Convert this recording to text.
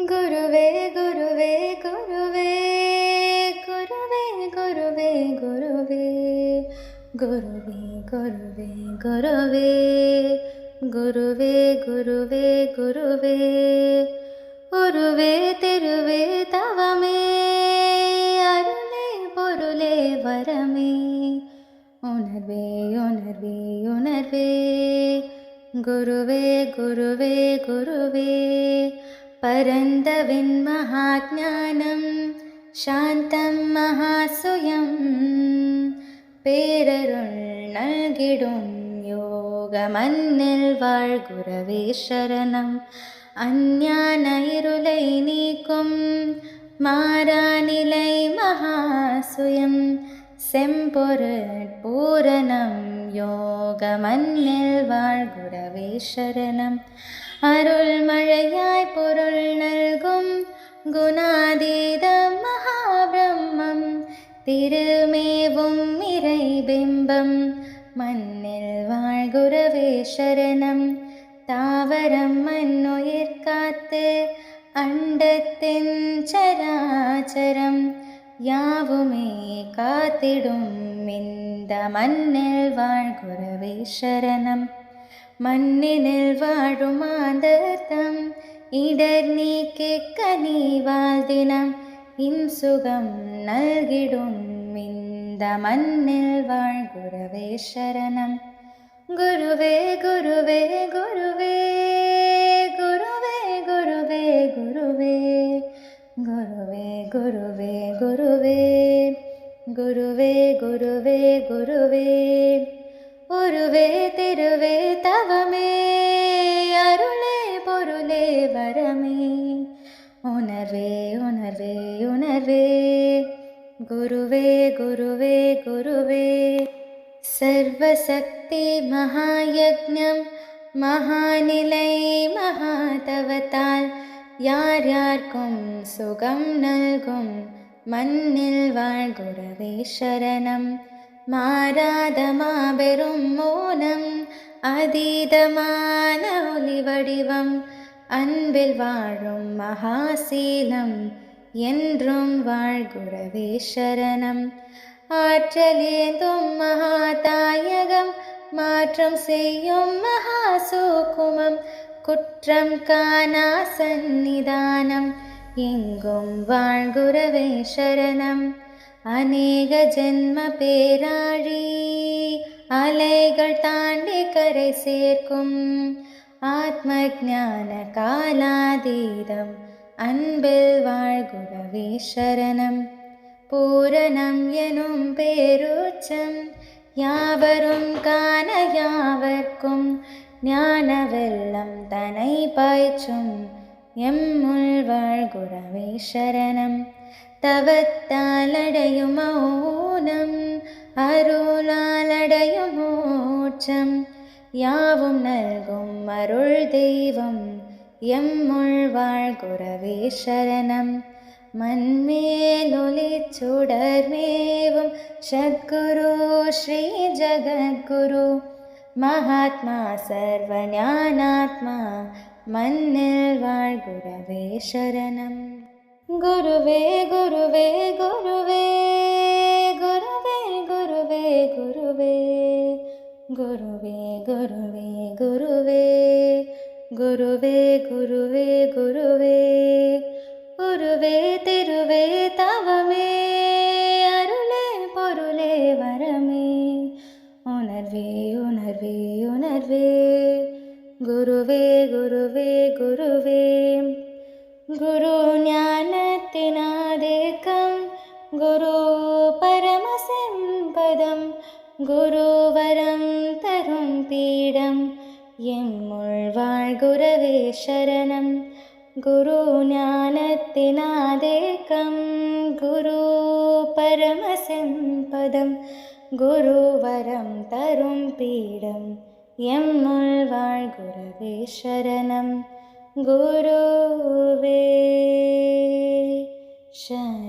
ഗുരുവേ ഗുരുവേ ഗുരുവേ ഗുരുവേ ഗുരുവേ ഗുരുവേ ഗുരുവേ ഗുരുവേ ഗുരുവേ ഗുരുവേ ഗുരുവേ ഗുരുവേ ഉരുവേ തിരുവേ തവമേ അരുളേ പൊരുളേ വരമേ ഉണർവേ ഉണർവേ ഉണർവേ ഗുരുവേ ഗുരുവേ ഗുരുവേ പരന്തവിൻ മഹാജ്ഞാനം ശാന്തം മഹാസുയം പേരരുൾ നൽകിടും യോഗമന്നിൽ വാൾ ഗുരവേ ശരണം അജ്ഞാന ഇരുളை നീക്കും മാറാനിலை മഹാസുയം செம்பொருட்பூரணம் யோகமன்னில் வாழ் குரவே சரணம் அருள் மழையாய் பொருள் நல்கும் குணாதீதம் மகாபிரம்மம் திருமேவும் இறை பிம்பம் மண்ணில் வாழ் குரவே சரணம் தாவரம் மண்ணுயிர் காத்து அண்டத்தின் சராச்சரம் யாவுமே காத்திடும் இந்த மண்ணில் வாழ் குரவே சரணம் மண்ணினில் வாழும் மாந்தர்தம் இடர் நீக்கி கனி வாழ்தினம் இன்சுகம் நல்கிடும் இந்த மண்ணில் வாழ் குரவே சரணம் குருவே குருவே குருவே குருவே குருவே குருவே குருவே குருவே குருவே குருவே குருவே குருவே உருவே திருவே தவமே அருளே பொருளே வரமே உணர்வே உணர்வே உணர்வே குருவே குருவே குருவே சர்வசக்தி மகாயக்ஞம் மகாநிலை மகாதவத்தால் யார் யார்க்கும் சுகம் நல்கும் மண்ணில் வாழ் குரவே சரணம் மாறாத மாபெரும் மோனம் அதீதமான ஒளி வடிவம் அன்பில் வாழும் மகாசீலம் என்றும் வாழ் குரவே சரணம் ஆற்றலேந்தும் மகாதாயகம் மாற்றம் செய்யும் மகாசூக்குமம் குற்றம் காணா சந்நிதானம் எங்கும் வாழ் குரவே சரணம் அநேக ஜென்ம பேராழி அலைகள் தாண்டி கரை சேர்க்கும் ஆத்ம ஞான காலாதீதம் அன்பில் வாழ் குரவே சரணம் பூரணம் எனும் பேரூச்சம் யாவரும் காண யாவர்க்கும் ஞான வெள்ளம் தனை பாய்ச்சும் எம்முள் வாழ் குரவே சரணம் தவத்தாலடையும் மௌனம் அருளாலடையும் மோட்சம் யாவும் நல்கும் அருள் தெய்வம் எம்முள் வாழ் குரவே சரணம் மண்மேலொளி சுடர்மேவும் சத்குரு ஸ்ரீ ஜகத்குரு மகாத்மா சர்வ ஞானாத்மா மண்ணில் வாழ் குரவே சரணம் குருவே குருவே குருவே குருவே குருவே குருவே குருவே குருவே குருவே குருவே குருவே குருவே உருவே திருவே தவமே அருளே பொருளே வரமே உணர்வே உணர்வே உணர்வே குருவே குருவே குருவே குரு ஞானத்தினாதேக்கம் குரு பரமசம்பதம் குருவரம் தரும் பீடம் எம்முள் வாழ் குரவே சரணம் குரு ஞானத்தினாதேக்கம் குரு பரமசம்பதம் குருவரம் தரும் பீடம் எம்முள் வாழ் குரவே சரணம் குருவே சரணம்.